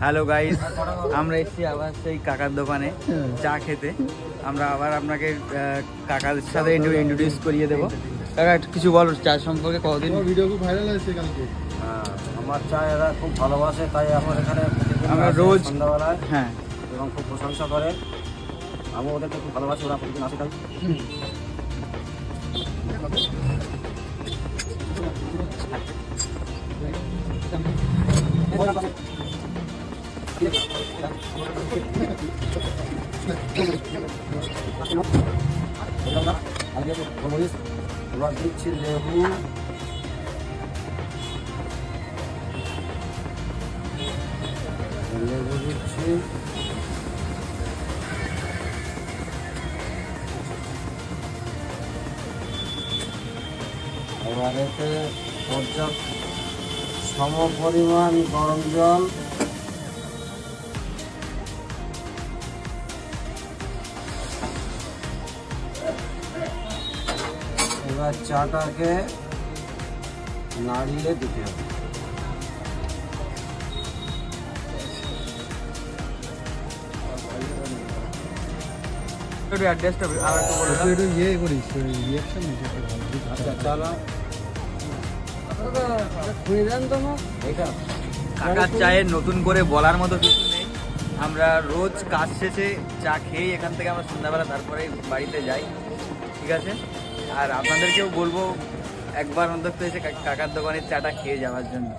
Hello guys, আমরা এসেছি আবার সেই কাকার দোকানে চা খেতে। আমরা আবার আপনাকে কাকার সাথে ইন্ট্রোডিউস করিয়ে দেবো। কাকা একটু কিছু বলো চা সম্পর্কে। কতদিন ভিডিও খুব ভাইরাল হয়েছে কালকে। আমার চা এরা খুব ভালোবাসে, তাই আমার এখানে আমরা রোজ সন্ধ্যাবেলায় হ্যাঁ এবং খুব প্রশংসা করে। আমি ওদেরকে খুব ভালোবাসি, ওরা প্রতিদিন আসে তাই। এবার দিচ্ছি লেবু, লেবু দিচ্ছি, এবার এতে পর্যাপ্ত সম পরিমাণ গরম জল, এবার চাটাকে নাড়িয়ে দিতে হবে। একটু অ্যাড্রেসটা আর একটু বলে দাও। একটু ইয়ে করিস, রিয়াকশন দিতে হবে। আচ্ছা চলো এইটা কাকার চায়ের নতুন করে বলার মতো কিছু নেই। আমরা রোজ কাজ শেষে চা খেয়েই এখান থেকে আমরা সন্ধ্যাবেলা তারপরে বাড়িতে যাই, ঠিক আছে? আর আপনাদেরকেও বলবো একবার অন্তত এসে কাকার দোকানের চাটা খেয়ে যাওয়ার জন্য।